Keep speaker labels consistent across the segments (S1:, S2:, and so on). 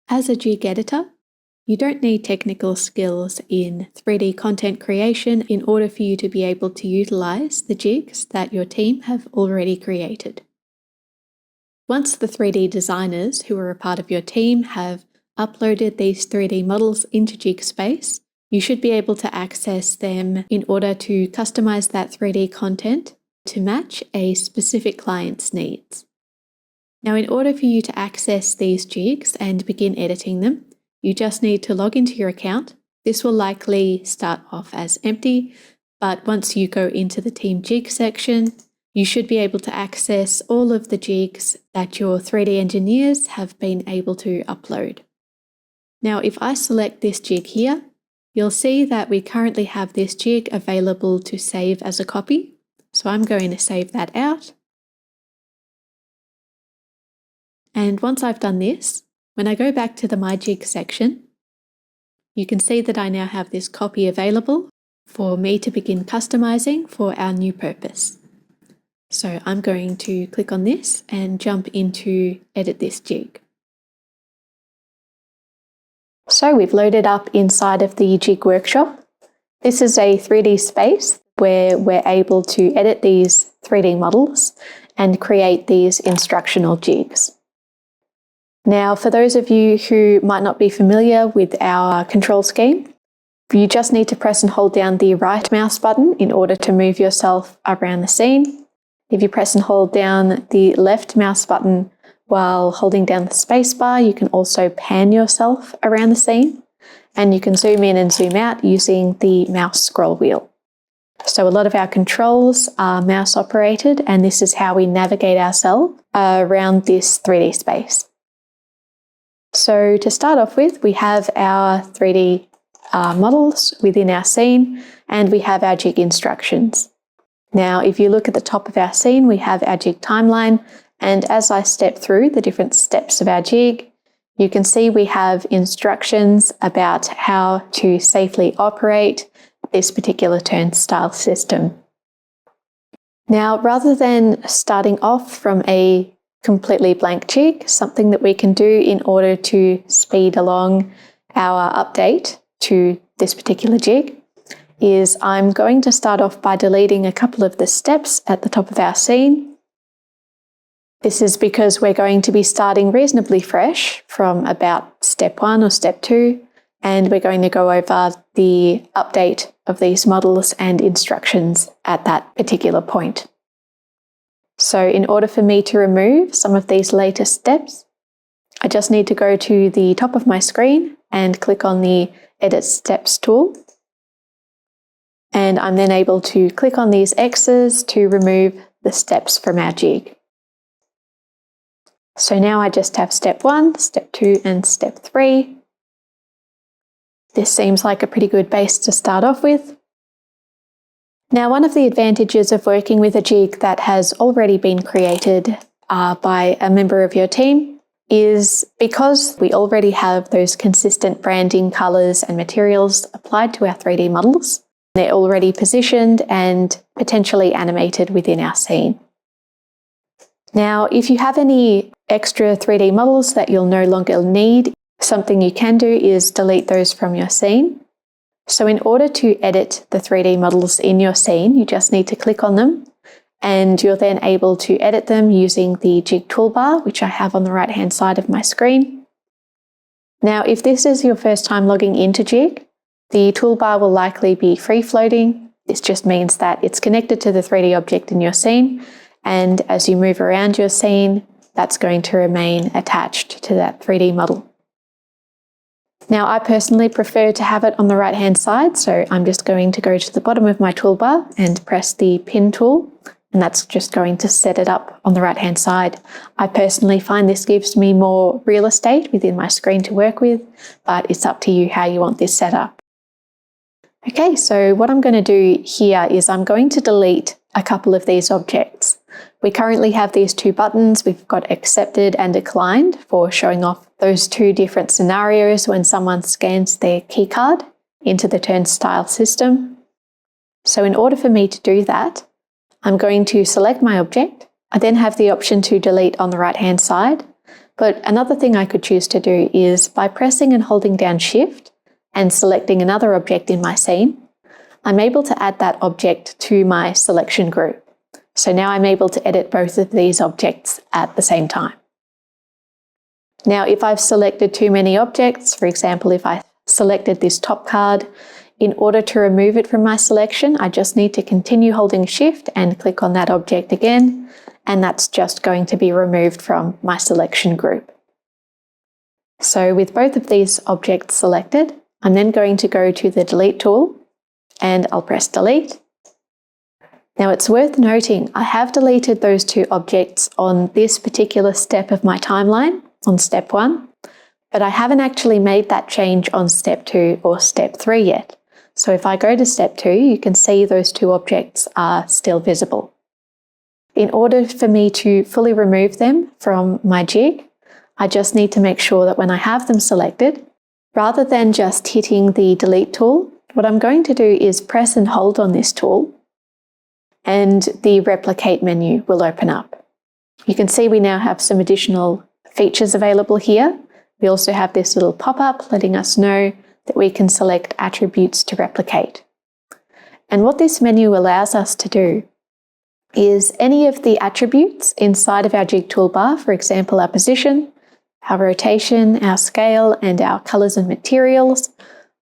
S1: As a jig editor, you don't need technical skills in 3D content creation in order for you to be able to utilize the jigs that your team have already created. Once the 3D designers who are a part of your team have uploaded these 3D models into JigSpace, you should be able to access them in order to customize that 3D content to match a specific client's needs. Now, in order for you to access these jigs and begin editing them, you just need to log into your account. This will likely start off as empty, but once you go into the Team Jig section, you should be able to access all of the jigs that your 3D engineers have been able to upload. Now, if I select this jig here, you'll see that we currently have this jig available to save as a copy. So I'm going to save that out. And once I've done this, when I go back to the My Jig section, you can see that I now have this copy available for me to begin customizing for our new purpose. So I'm going to click on this and jump into Edit This Jig. So we've loaded up inside of the Jig workshop. This is a 3D space where we're able to edit these 3D models and create these instructional jigs. Now, for those of you who might not be familiar with our control scheme, you just need to press and hold down the right mouse button in order to move yourself around the scene. If you press and hold down the left mouse button while holding down the space bar, you can also pan yourself around the scene, and you can zoom in and zoom out using the mouse scroll wheel. So a lot of our controls are mouse operated, and this is how we navigate ourselves around this 3D space. So to start off with, we have our 3D models within our scene, and we have our jig instructions. Now, if you look at the top of our scene, we have our jig timeline, and as I step through the different steps of our jig, you can see we have instructions about how to safely operate this particular turnstile system. Now, rather than starting off from a completely blank jig, something that we can do in order to speed along our update to this particular jig is I'm going to start off by deleting a couple of the steps at the top of our scene. This is because we're going to be starting reasonably fresh from about step 1 or step 2, and we're going to go over the update of these models and instructions at that particular point. So in order for me to remove some of these later steps, I just need to go to the top of my screen and click on the Edit Steps tool. And I'm then able to click on these X's to remove the steps from our jig. So now I just have step 1, step 2, and step 3. This seems like a pretty good base to start off with. Now, one of the advantages of working with a jig that has already been created by a member of your team is because we already have those consistent branding, colours and materials applied to our 3D models. They're already positioned and potentially animated within our scene. Now, if you have any extra 3D models that you'll no longer need, something you can do is delete those from your scene. So in order to edit the 3D models in your scene, you just need to click on them, and you're then able to edit them using the Jig toolbar, which I have on the right-hand side of my screen. Now, if this is your first time logging into Jig, the toolbar will likely be free-floating. This just means that it's connected to the 3D object in your scene, and as you move around your scene, that's going to remain attached to that 3D model. Now, I personally prefer to have it on the right-hand side, so I'm just going to go to the bottom of my toolbar and press the Pin tool, and that's just going to set it up on the right-hand side. I personally find this gives me more real estate within my screen to work with, but it's up to you how you want this set up. Okay, so what I'm going to do here is I'm going to delete a couple of these objects. We currently have these 2 buttons. We've got accepted and declined for showing off those 2 different scenarios when someone scans their keycard into the turnstile system. So in order for me to do that, I'm going to select my object. I then have the option to delete on the right-hand side, But another thing I could choose to do is by pressing and holding down Shift and selecting another object in my scene, I'm able to add that object to my selection group. So now I'm able to edit both of these objects at the same time. Now, if I've selected too many objects, for example, if I selected this top card, in order to remove it from my selection, I just need to continue holding Shift and click on that object again, and that's just going to be removed from my selection group. So with both of these objects selected, I'm then going to go to the Delete tool, and I'll press Delete. Now it's worth noting I have deleted those two objects on this particular step of my timeline, on step 1, but I haven't actually made that change on step 2 or step 3 yet. So if I go to step 2, you can see those two objects are still visible. In order for me to fully remove them from my jig, I just need to make sure that when I have them selected, rather than just hitting the Delete tool, what I'm going to do is press and hold on this tool, and the Replicate menu will open up. You can see we now have some additional features available here. We also have this little pop-up letting us know that we can select attributes to replicate. And what this menu allows us to do is any of the attributes inside of our jig toolbar, for example, our position, our rotation, our scale, and our colors and materials,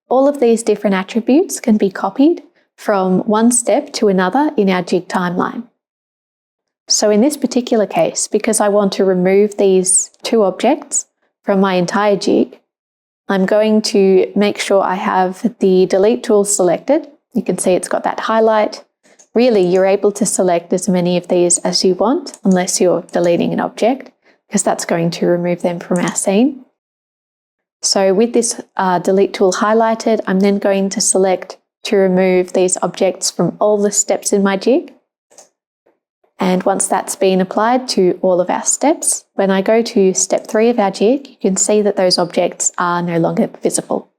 S1: all of these different attributes can be copied from one step to another in our jig timeline. So in this particular case, because I want to remove these two objects from my entire jig, I'm going to make sure I have the Delete tool selected. You can see it's got that highlight. Really, you're able to select as many of these as you want, unless you're deleting an object, because that's going to remove them from our scene. So with this Delete tool highlighted, I'm then going to select to remove these objects from all the steps in my jig. And once that's been applied to all of our steps, when I go to step 3 of our jig, you can see that those objects are no longer visible.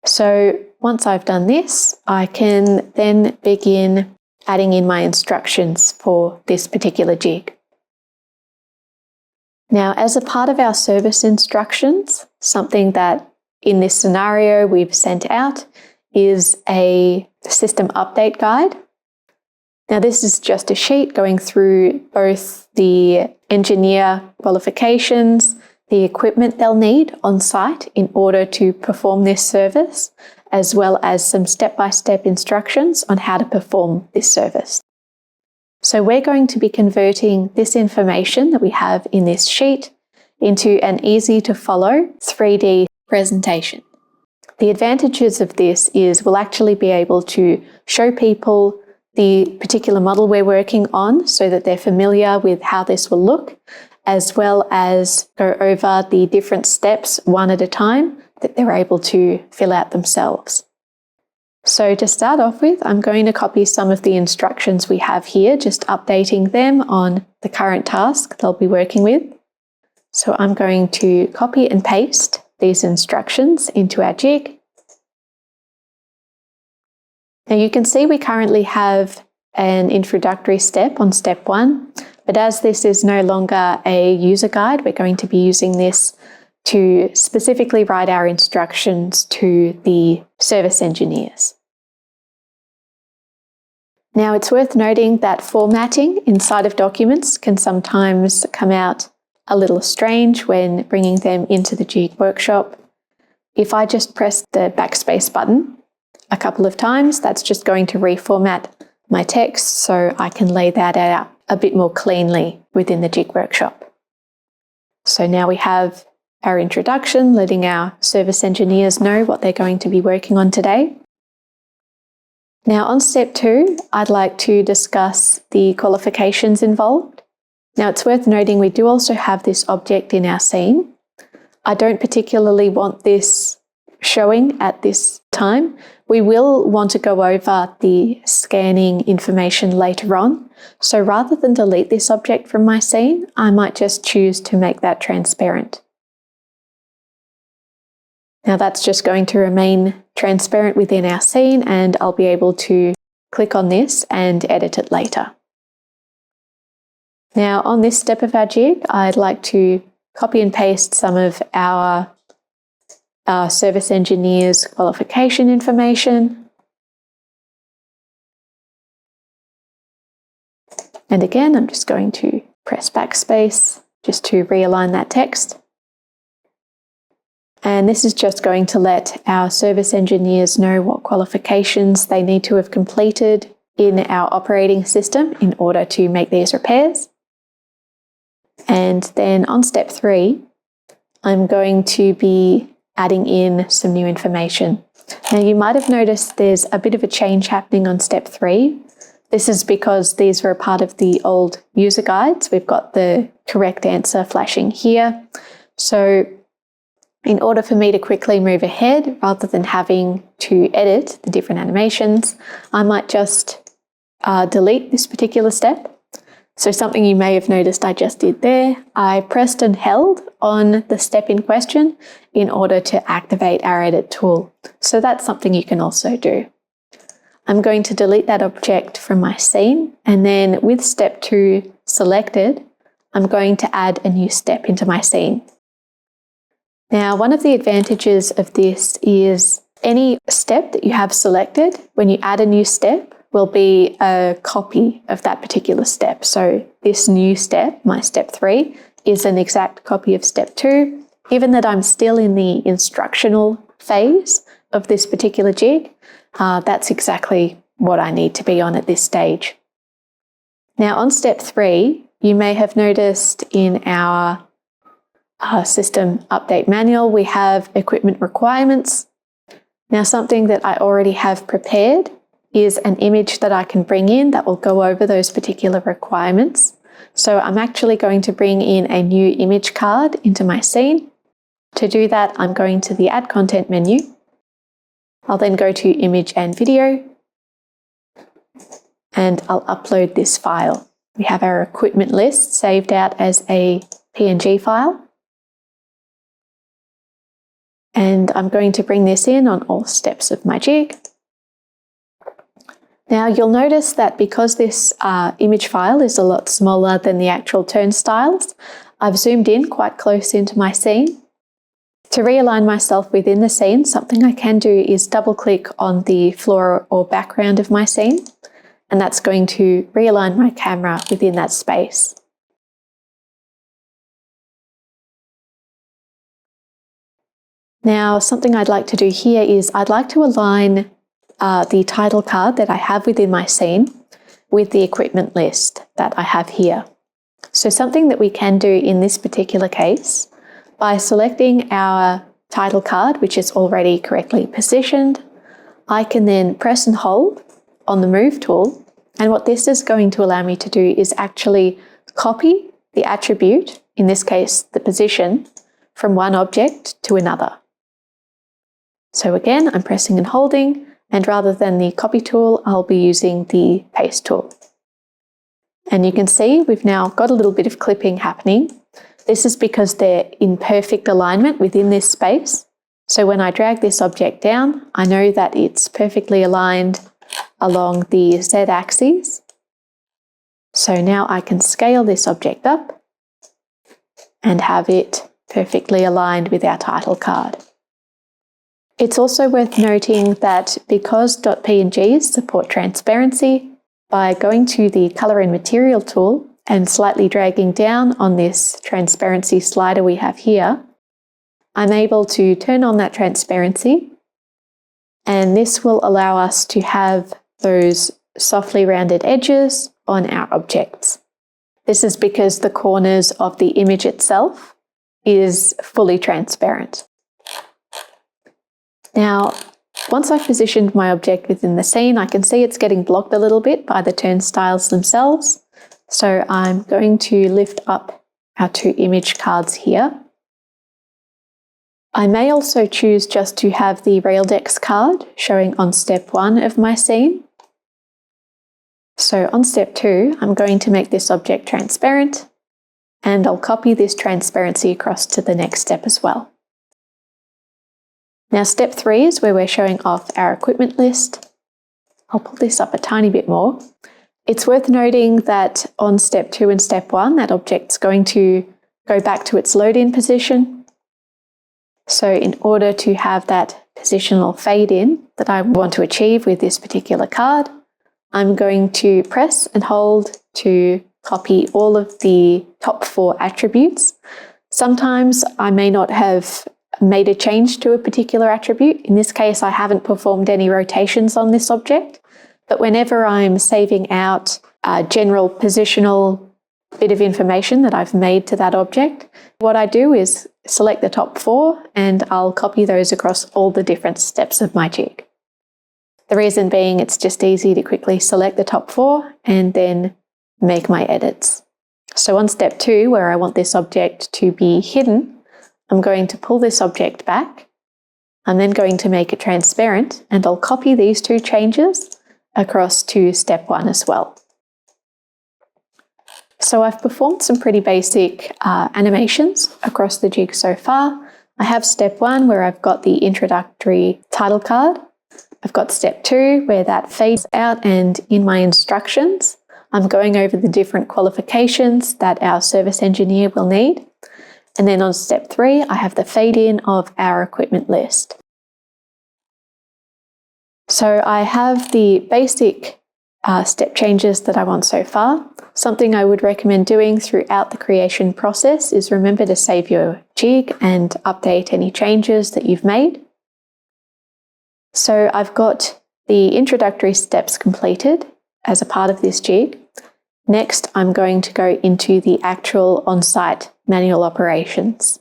S1: So once I've done this, I can then begin adding in my instructions for this particular jig. Now, as a part of our service instructions, something that in this scenario we've sent out is a system update guide. Now, this is just a sheet going through both the engineer qualifications, the equipment they'll need on site in order to perform this service, as well as some step-by-step instructions on how to perform this service. So we're going to be converting this information that we have in this sheet into an easy-to-follow 3D presentation. The advantages of this is we'll actually be able to show people the particular model we're working on so that they're familiar with how this will look, as well as go over the different steps one at a time that they're able to fill out themselves. So to start off with, I'm going to copy some of the instructions we have here, just updating them on the current task they'll be working with. So I'm going to copy and paste these instructions into our jig. Now you can see we currently have an introductory step on step 1, but as this is no longer a user guide, we're going to be using this to specifically write our instructions to the service engineers. Now it's worth noting that formatting inside of documents can sometimes come out a little strange when bringing them into the Jig workshop. If I just press the backspace button a couple of times, that's just going to reformat my text so I can lay that out a bit more cleanly within the Jig workshop. So now we have our introduction, letting our service engineers know what they're going to be working on today. Now on step 2, I'd like to discuss the qualifications involved. Now it's worth noting we do also have this object in our scene. I don't particularly want this showing at this time. We will want to go over the scanning information later on. So rather than delete this object from my scene, I might just choose to make that transparent. Now that's just going to remain transparent within our scene, and I'll be able to click on this and edit it later. Now on this step of our jig, I'd like to copy and paste some of our service engineer's qualification information. And again, I'm just going to press backspace just to realign that text. And this is just going to let our service engineers know what qualifications they need to have completed in our operating system in order to make these repairs. And then on step 3, I'm going to be adding in some new information. Now you might have noticed there's a bit of a change happening on step 3. This is because these were a part of the old user guides. We've got the correct answer flashing here. So in order for me to quickly move ahead, rather than having to edit the different animations, I might just delete this particular step. So something you may have noticed I just did there, I pressed and held on the step in question in order to activate our edit tool. So that's something you can also do. I'm going to delete that object from my scene, and then with step 2 selected, I'm going to add a new step into my scene. Now, one of the advantages of this is any step that you have selected, when you add a new step, will be a copy of that particular step. So this new step, my step 3, is an exact copy of step 2. Given that I'm still in the instructional phase of this particular jig, that's exactly what I need to be on at this stage. Now on step 3, you may have noticed in our system update manual, we have equipment requirements. Now something that I already have prepared is an image that I can bring in that will go over those particular requirements. So I'm actually going to bring in a new image card into my scene. To do that, I'm going to the Add Content menu. I'll then go to Image and Video, and I'll upload this file. We have our equipment list saved out as a PNG file. And I'm going to bring this in on all steps of my jig. Now you'll notice that because this image file is a lot smaller than the actual turnstiles, I've zoomed in quite close into my scene. To realign myself within the scene, something I can do is double click on the floor or background of my scene, and that's going to realign my camera within that space. Now something I'd like to do here is I'd like to align the title card that I have within my scene with the equipment list that I have here. So something that we can do in this particular case, by selecting our title card, which is already correctly positioned, I can then press and hold on the Move tool, and what this is going to allow me to do is actually copy the attribute, in this case the position, from one object to another. So again, I'm pressing and holding, and rather than the copy tool, I'll be using the paste tool. And you can see we've now got a little bit of clipping happening. This is because they're in perfect alignment within this space. So when I drag this object down, I know that it's perfectly aligned along the Z-axis. So now I can scale this object up and have it perfectly aligned with our title card. It's also worth noting that because .pngs support transparency, by going to the Color and Material tool and slightly dragging down on this transparency slider we have here, I'm able to turn on that transparency, and this will allow us to have those softly rounded edges on our objects. This is because the corners of the image itself is fully transparent. Now, once I've positioned my object within the scene, I can see it's getting blocked a little bit by the turnstiles themselves. So I'm going to lift up our 2 image cards here. I may also choose just to have the Raildex card showing on step 1 of my scene. So on step 2, I'm going to make this object transparent, and I'll copy this transparency across to the next step as well. Now step 3 is where we're showing off our equipment list. I'll pull this up a tiny bit more. It's worth noting that on step 2 and step 1, that object's going to go back to its load-in position. So in order to have that positional fade-in that I want to achieve with this particular card, I'm going to press and hold to copy all of the top 4 attributes. Sometimes I may not have made a change to a particular attribute. In this case, I haven't performed any rotations on this object, but whenever I'm saving out a general positional bit of information that I've made to that object, what I do is select the top 4 and I'll copy those across all the different steps of my jig. The reason being, it's just easy to quickly select the top 4 and then make my edits. So on step 2, where I want this object to be hidden, I'm going to pull this object back. I'm then going to make it transparent, and I'll copy these 2 changes across to step 1 as well. So I've performed some pretty basic animations across the jig so far. I have step 1 where I've got the introductory title card. I've got step 2 where that fades out, and in my instructions, I'm going over the different qualifications that our service engineer will need. And then on step 3, I have the fade in of our equipment list. So I have the basic step changes that I want so far. Something I would recommend doing throughout the creation process is remember to save your jig and update any changes that you've made. So I've got the introductory steps completed as a part of this jig. Next, I'm going to go into the actual on-site manual operations.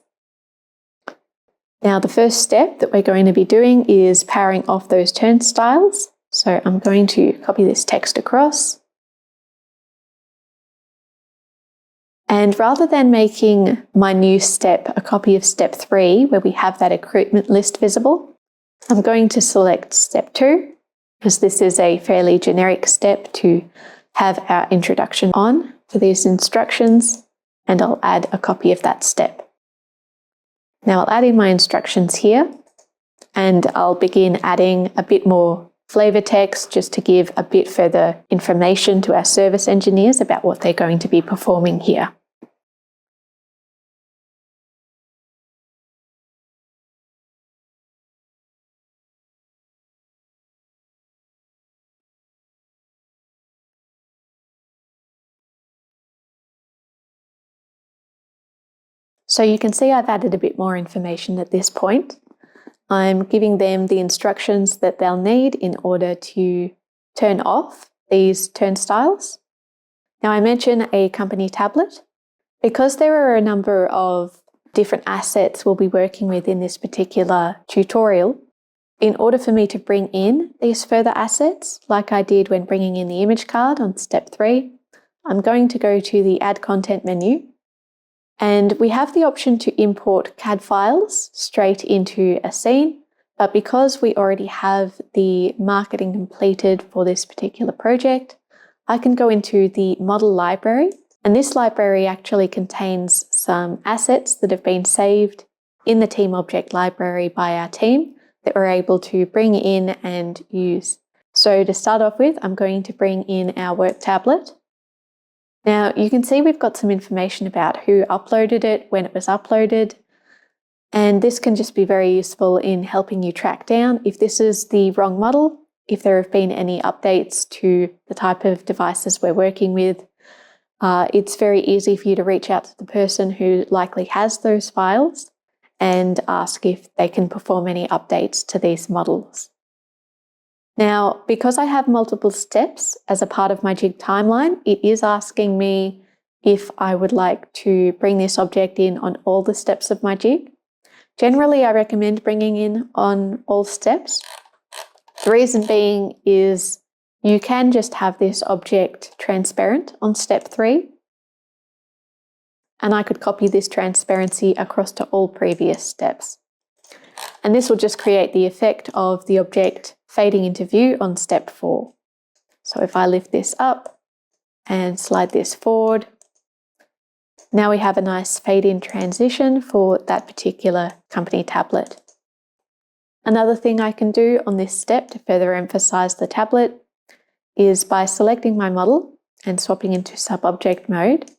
S1: Now, the first step that we're going to be doing is powering off those turnstiles. So I'm going to copy this text across. And rather than making my new step a copy of step 3, where we have that equipment list visible, I'm going to select step 2, because this is a fairly generic step to have our introduction on for these instructions, and I'll add a copy of that step. Now I'll add in my instructions here, and I'll begin adding a bit more flavor text just to give a bit further information to our service engineers about what they're going to be performing here. So you can see I've added a bit more information at this point. I'm giving them the instructions that they'll need in order to turn off these turnstiles. Now I mention a company tablet. Because there are a number of different assets we'll be working with in this particular tutorial, in order for me to bring in these further assets, like I did when bringing in the image card on step 3, I'm going to go to the Add Content menu. And we have the option to import CAD files straight into a scene, but because we already have the marketing completed for this particular project, I can go into the model library, and this library actually contains some assets that have been saved in the team object library by our team that we're able to bring in and use. So to start off with, I'm going to bring in our work tablet. Now you can see we've got some information about who uploaded it, when it was uploaded, and this can just be very useful in helping you track down if this is the wrong model, if there have been any updates to the type of devices we're working with. It's very easy for you to reach out to the person who likely has those files and ask if they can perform any updates to these models. Now, because I have multiple steps as a part of my jig timeline, it is asking me if I would like to bring this object in on all the steps of my jig. Generally, I recommend bringing in on all steps. The reason being is you can just have this object transparent on step 3, and I could copy this transparency across to all previous steps. And this will just create the effect of the object fading into view on step 4. So if I lift this up and slide this forward, now we have a nice fade in transition for that particular company tablet. Another thing I can do on this step to further emphasize the tablet is by selecting my model and swapping into sub-object mode,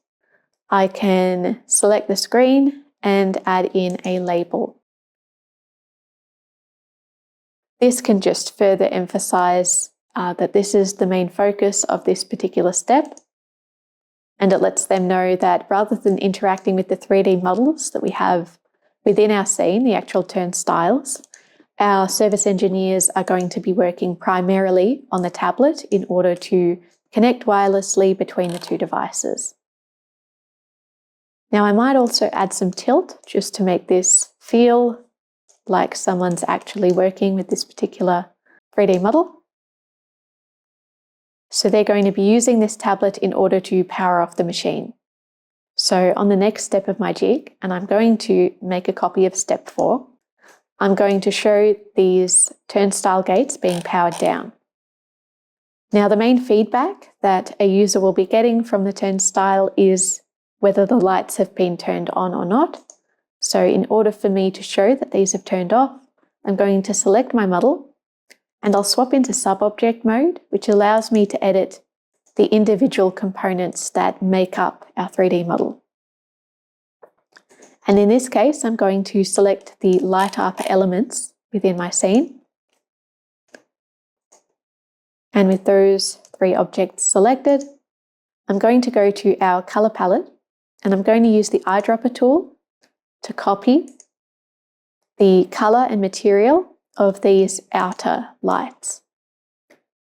S1: I can select the screen and add in a label. This can just further emphasize that this is the main focus of this particular step, and it lets them know that rather than interacting with the 3D models that we have within our scene, the actual turnstiles, our service engineers are going to be working primarily on the tablet in order to connect wirelessly between the two devices. Now I might also add some tilt just to make this feel like someone's actually working with this particular 3D model. So they're going to be using this tablet in order to power off the machine. So on the next step of my jig, and I'm going to make a copy of step 4, I'm going to show these turnstile gates being powered down. Now the main feedback that a user will be getting from the turnstile is whether the lights have been turned on or not. So in order for me to show that these have turned off, I'm going to select my model and I'll swap into sub-object mode, which allows me to edit the individual components that make up our 3D model. And in this case, I'm going to select the light up elements within my scene. And with those 3 objects selected, I'm going to go to our color palette and I'm going to use the eyedropper tool to copy the color and material of these outer lights.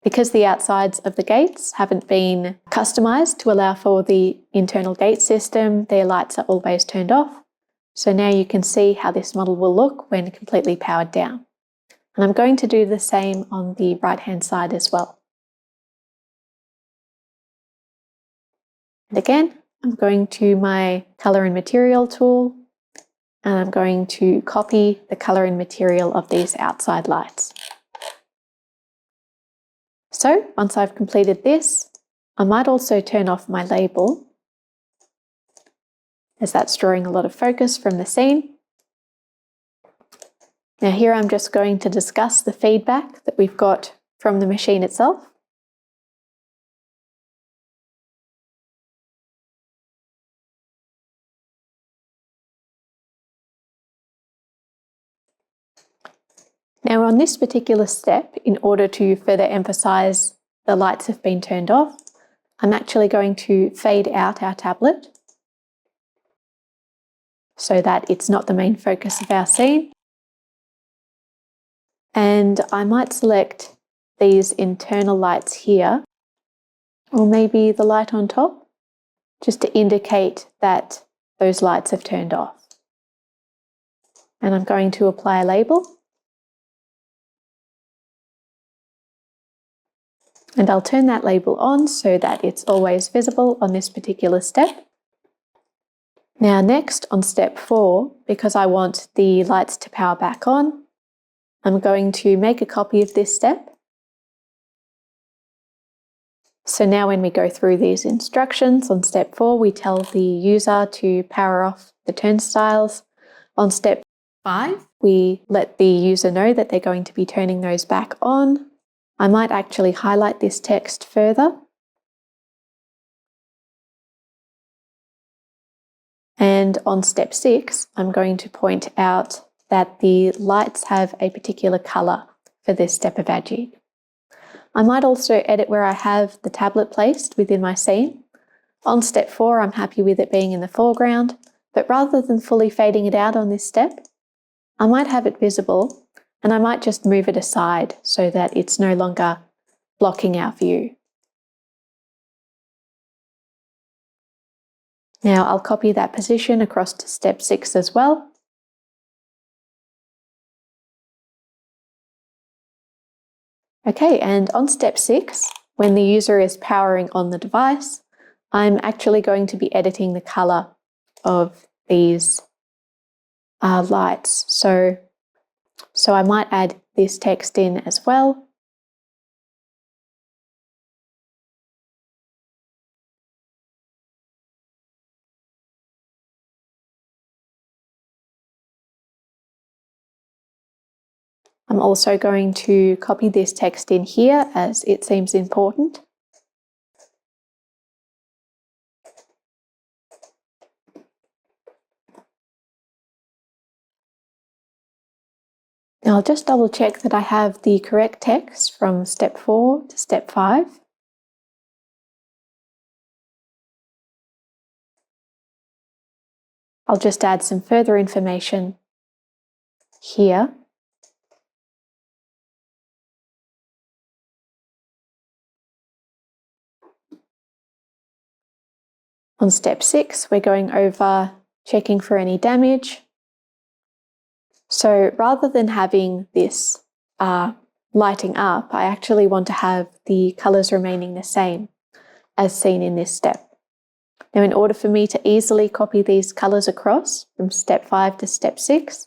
S1: Because the outsides of the gates haven't been customized to allow for the internal gate system, their lights are always turned off. So now you can see how this model will look when completely powered down. And I'm going to do the same on the right-hand side as well. And again, I'm going to my color and material tool, and I'm going to copy the color and material of these outside lights. So once I've completed this, I might also turn off my label, as that's drawing a lot of focus from the scene. Now here I'm just going to discuss the feedback that we've got from the machine itself. Now on this particular step, in order to further emphasize the lights have been turned off, I'm actually going to fade out our tablet so that it's not the main focus of our scene. And I might select these internal lights here, or maybe the light on top, just to indicate that those lights have turned off. And I'm going to apply a label. And I'll turn that label on so that it's always visible on this particular step. Now next, on step 4, because I want the lights to power back on, I'm going to make a copy of this step. So now when we go through these instructions, on step 4, we tell the user to power off the turnstiles. On step 5, we let the user know that they're going to be turning those back on. I might actually highlight this text further. And on step 6, I'm going to point out that the lights have a particular color for this step of our jig. I might also edit where I have the tablet placed within my scene. On step 4, I'm happy with it being in the foreground, but rather than fully fading it out on this step, I might have it visible and I might just move it aside so that it's no longer blocking our view. Now I'll copy that position across to step 6 as well. Okay, and on step 6, when the user is powering on the device, I'm actually going to be editing the color of these lights. So I might add this text in as well. I'm also going to copy this text in here as it seems important. Now I'll just double check that I have the correct text from step 4 to step 5. I'll just add some further information here. On step 6, we're going over checking for any damage. So rather than having this lighting up, I actually want to have the colours remaining the same as seen in this step. Now, in order for me to easily copy these colours across from step 5 to step 6,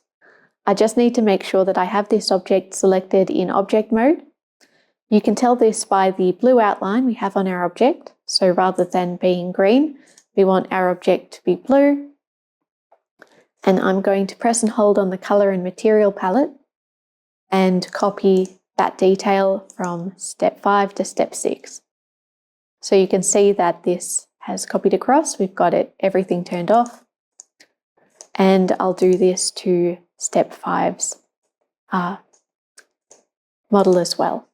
S1: I just need to make sure that I have this object selected in object mode. You can tell this by the blue outline we have on our object. So rather than being green, we want our object to be blue. And I'm going to press and hold on the colour and material palette and copy that detail from step 5 to step 6. So you can see that this has copied across. We've got everything turned off. And I'll do this to step 5's model as well.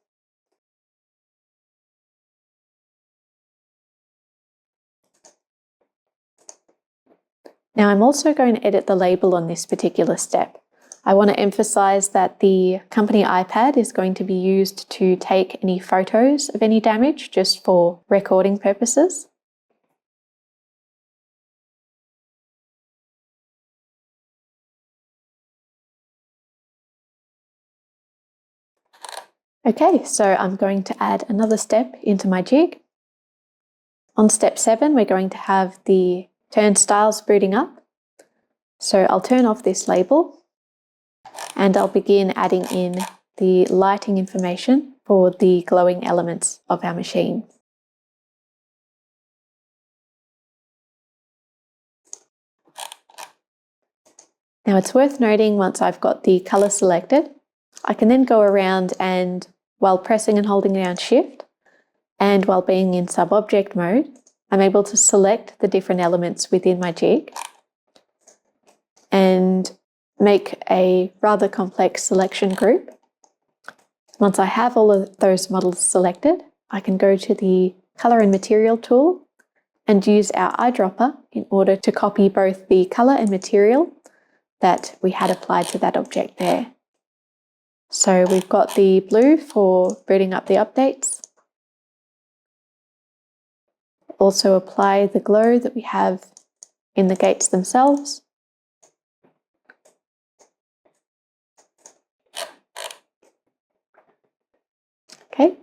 S1: Now I'm also going to edit the label on this particular step. I want to emphasize that the company iPad is going to be used to take any photos of any damage just for recording purposes. Okay, so I'm going to add another step into my jig. On step 7, we're going to have the turnstiles booting up. So I'll turn off this label and I'll begin adding in the lighting information for the glowing elements of our machine. Now it's worth noting, once I've got the colour selected, I can then go around and, while pressing and holding down Shift, and while being in sub-object mode, I'm able to select the different elements within my jig and make a rather complex selection group. Once I have all of those models selected, I can go to the Colour and Material tool and use our eyedropper in order to copy both the colour and material that we had applied to that object there. So we've got the blue for booting up the updates. Also apply the glow that we have in the gates themselves. Okay,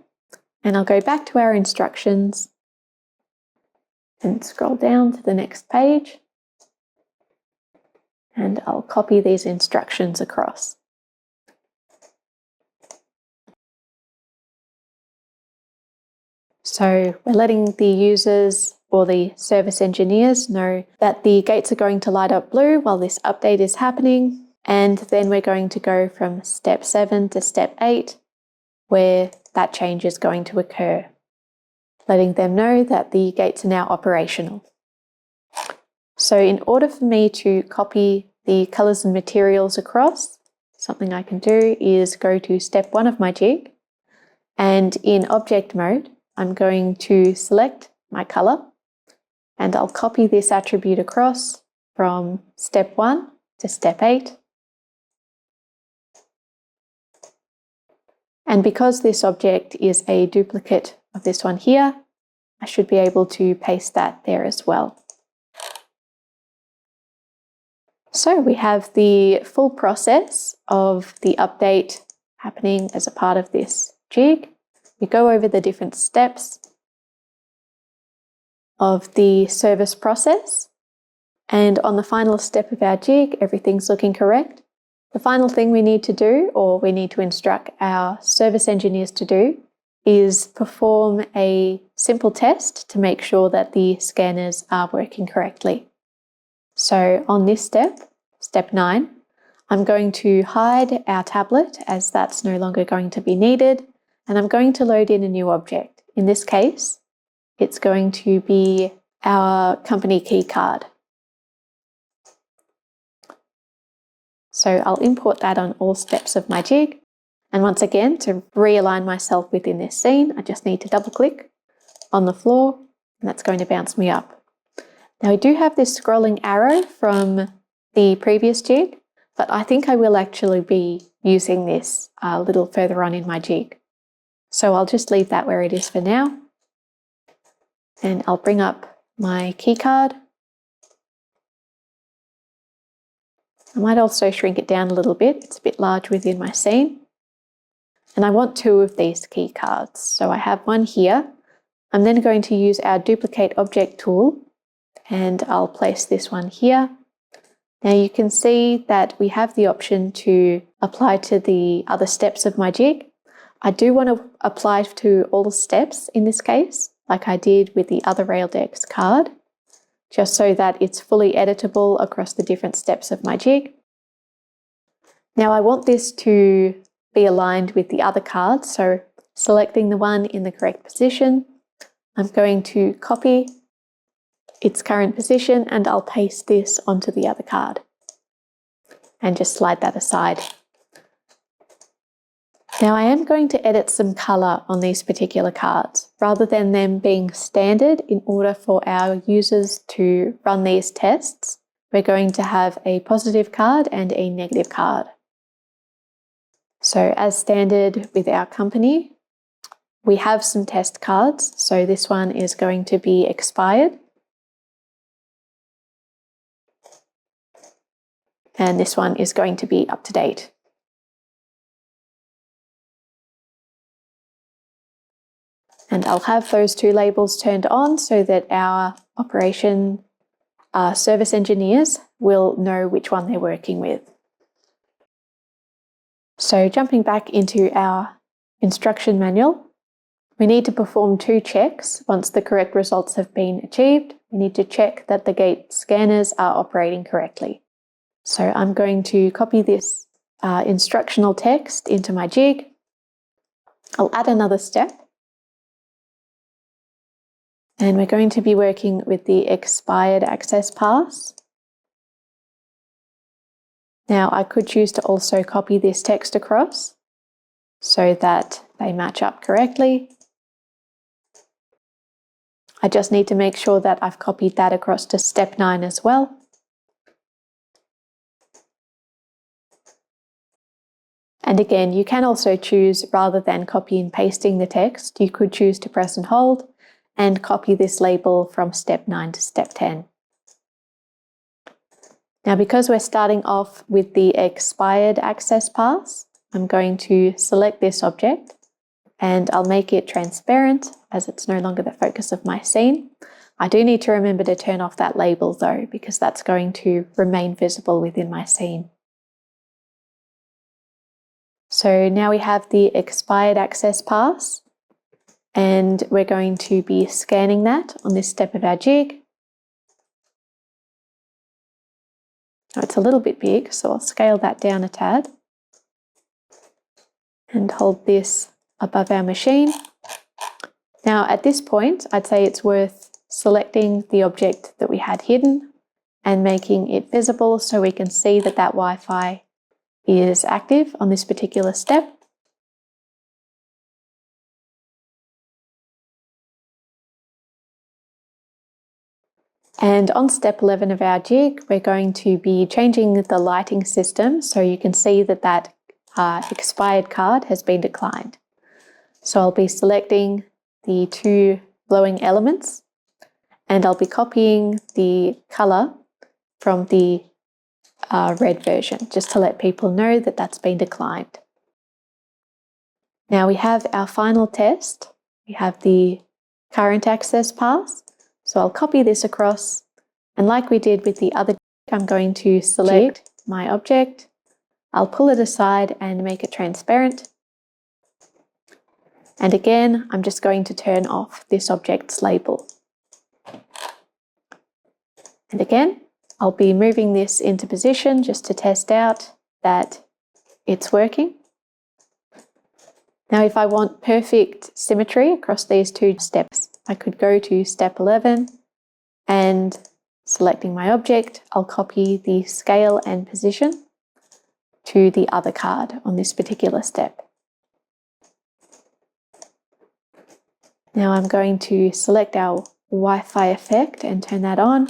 S1: and I'll go back to our instructions and scroll down to the next page. And I'll copy these instructions across. So we're letting the users or the service engineers know that the gates are going to light up blue while this update is happening. And then we're going to go from step 7 to step 8, where that change is going to occur, letting them know that the gates are now operational. So in order for me to copy the colours and materials across, something I can do is go to step 1 of my jig, and in object mode, I'm going to select my colour and I'll copy this attribute across from step 1 to step 8. And because this object is a duplicate of this one here, I should be able to paste that there as well. So we have the full process of the update happening as a part of this jig. We go over the different steps of the service process, and on the final step of our jig, everything's looking correct. The final thing we need to do, or we need to instruct our service engineers to do, is perform a simple test to make sure that the scanners are working correctly. So on this step, step 9, I'm going to hide our tablet as that's no longer going to be needed, and I'm going to load in a new object. In this case, it's going to be our company key card. So I'll import that on all steps of my jig. And once again, to realign myself within this scene, I just need to double click on the floor, and that's going to bounce me up. Now we do have this scrolling arrow from the previous jig, but I think I will actually be using this a little further on in my jig. So I'll just leave that where it is for now. And I'll bring up my key card. I might also shrink it down a little bit. It's a bit large within my scene. And I want 2 of these key cards. So I have one here. I'm then going to use our duplicate object tool, and I'll place this one here. Now you can see that we have the option to apply to the other steps of my jig. I do want to apply to all the steps in this case, like I did with the other Raildex card, just so that it's fully editable across the different steps of my jig. Now I want this to be aligned with the other cards, so selecting the one in the correct position, I'm going to copy its current position and I'll paste this onto the other card and just slide that aside. Now I am going to edit some color on these particular cards rather than them being standard. In order for our users to run these tests, we're going to have a positive card and a negative card. So as standard with our company, we have some test cards. So this one is going to be expired. And this one is going to be up to date. And I'll have those 2 labels turned on so that our operation service engineers will know which one they're working with. So jumping back into our instruction manual, we need to perform 2 checks. Once the correct results have been achieved, we need to check that the gate scanners are operating correctly. So I'm going to copy this instructional text into my jig. I'll add another step. And we're going to be working with the expired access pass. Now I could choose to also copy this text across so that they match up correctly. I just need to make sure that I've copied that across to step 9 as well. And again, you can also choose, rather than copy and pasting the text, you could choose to press and hold and copy this label from step 9 to step 10. Now, because we're starting off with the expired access pass, I'm going to select this object and I'll make it transparent as it's no longer the focus of my scene. I do need to remember to turn off that label though, because that's going to remain visible within my scene. So now we have the expired access pass, and we're going to be scanning that on this step of our jig. Now it's a little bit big, so I'll scale that down a tad and hold this above our machine. Now at this point, I'd say it's worth selecting the object that we had hidden and making it visible so we can see that that Wi-Fi is active on this particular step. And on step 11 of our jig, we're going to be changing the lighting system so you can see that that expired card has been declined. So I'll be selecting the 2 glowing elements and I'll be copying the color from the red version, just to let people know that that's been declined. Now we have our final test. We have the current access pass. So I'll copy this across, and like we did with the other, I'm going to select my object. I'll pull it aside and make it transparent. And again, I'm just going to turn off this object's label. And again, I'll be moving this into position just to test out that it's working. Now, if I want perfect symmetry across these two steps, I could go to step 11 and selecting my object, I'll copy the scale and position to the other card on this particular step. Now I'm going to select our Wi-Fi effect and turn that on.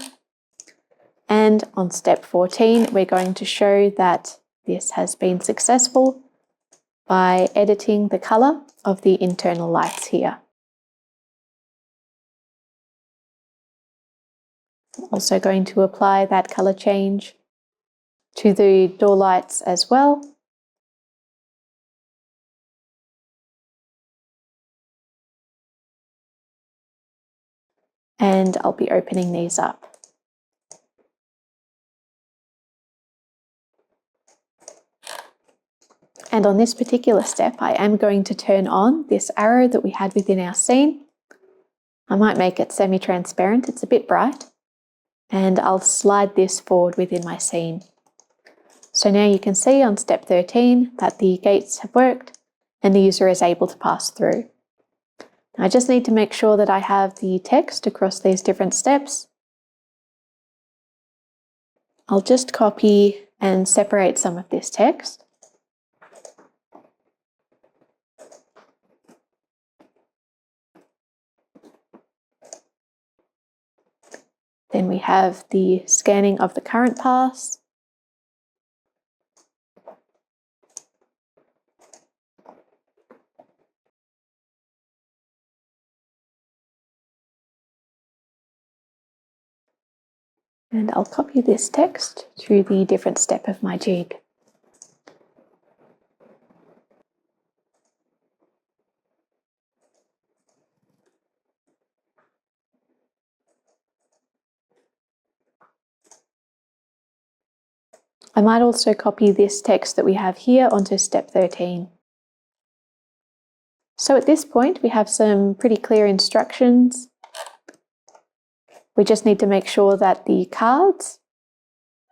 S1: And on step 14, we're going to show that this has been successful by editing the color of the internal lights here. I'm also going to apply that color change to the door lights as well. And I'll be opening these up. And on this particular step, I am going to turn on this arrow that we had within our scene. I might make it semi-transparent, it's a bit bright. And I'll slide this forward within my scene. So now you can see on step 13 that the gates have worked and the user is able to pass through. Now I just need to make sure that I have the text across these different steps. I'll just copy and separate some of this text. Then we have the scanning of the current pass. And I'll copy this text to the different step of my jig. I might also copy this text that we have here onto step 13. So at this point, we have some pretty clear instructions. We just need to make sure that the cards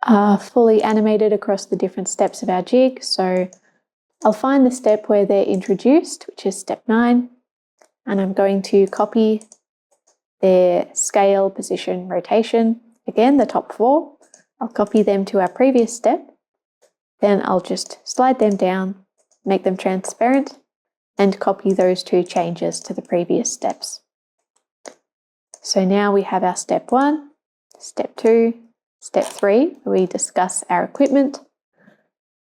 S1: are fully animated across the different steps of our jig. So I'll find the step where they're introduced, which is step 9, and I'm going to copy their scale, position, rotation. Again, the top 4. I'll copy them to our previous step. Then I'll just slide them down, make them transparent, and copy those 2 changes to the previous steps. So now we have our step 1, step 2, step 3, where we discuss our equipment.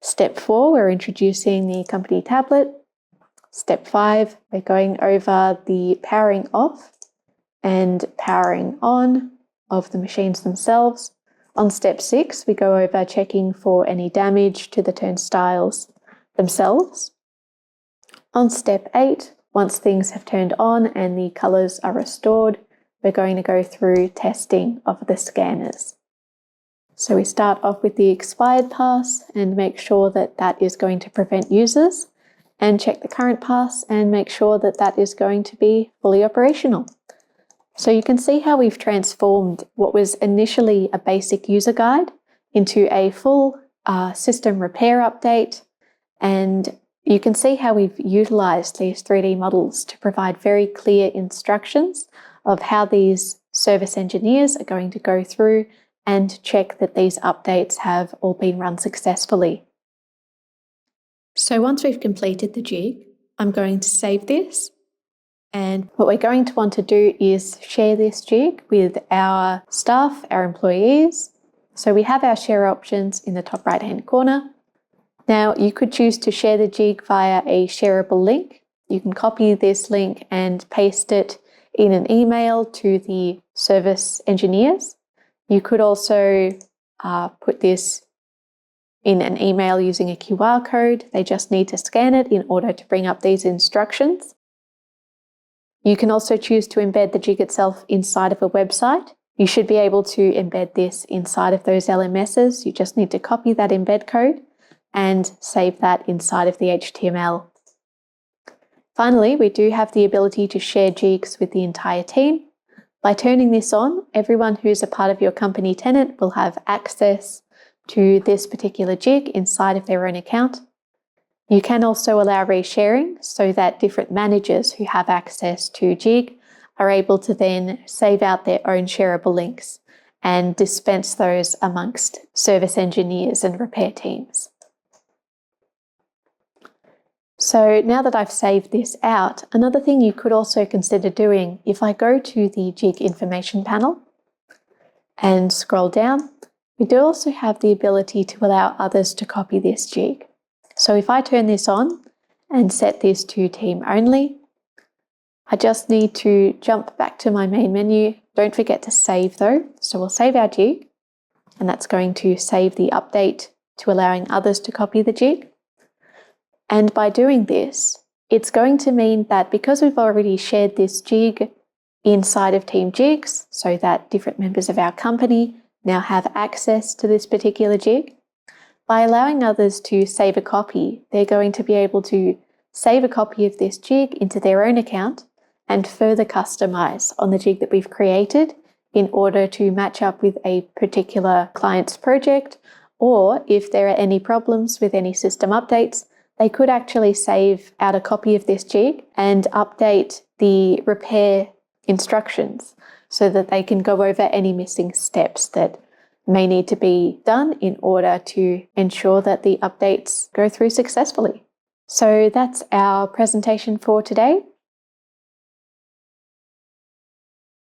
S1: Step 4, we're introducing the company tablet. Step 5, we're going over the powering off and powering on of the machines themselves. On step 6, we go over checking for any damage to the turnstiles themselves. On step 8, once things have turned on and the colors are restored, we're going to go through testing of the scanners. So we start off with the expired pass and make sure that that is going to prevent users, and check the current pass and make sure that that is going to be fully operational. So you can see how we've transformed what was initially a basic user guide into a full system repair update, and you can see how we've utilized these 3D models to provide very clear instructions of how these service engineers are going to go through and check that these updates have all been run successfully. So once we've completed the jig, I'm going to save this. And what we're going to want to do is share this jig with our staff, our employees. So we have our share options in the top right-hand corner. Now you could choose to share the jig via a shareable link. You can copy this link and paste it in an email to the service engineers. You could also put this in an email using a QR code. They just need to scan it in order to bring up these instructions. You can also choose to embed the jig itself inside of a website. You should be able to embed this inside of those LMSs. You just need to copy that embed code and save that inside of the HTML. Finally, we do have the ability to share jigs with the entire team. By turning this on, everyone who's a part of your company tenant will have access to this particular jig inside of their own account. You can also allow resharing so that different managers who have access to Jig are able to then save out their own shareable links and dispense those amongst service engineers and repair teams. So now that I've saved this out, another thing you could also consider doing, if I go to the Jig information panel and scroll down, we do also have the ability to allow others to copy this jig. So if I turn this on and set this to team only, I just need to jump back to my main menu. Don't forget to save though. So we'll save our jig, and that's going to save the update to allowing others to copy the jig. And by doing this, it's going to mean that because we've already shared this jig inside of Team Jigs, so that different members of our company now have access to this particular jig, by allowing others to save a copy, they're going to be able to save a copy of this jig into their own account and further customize on the jig that we've created in order to match up with a particular client's project, or if there are any problems with any system updates, they could actually save out a copy of this jig and update the repair instructions so that they can go over any missing steps that may need to be done in order to ensure that the updates go through successfully. So that's our presentation for today.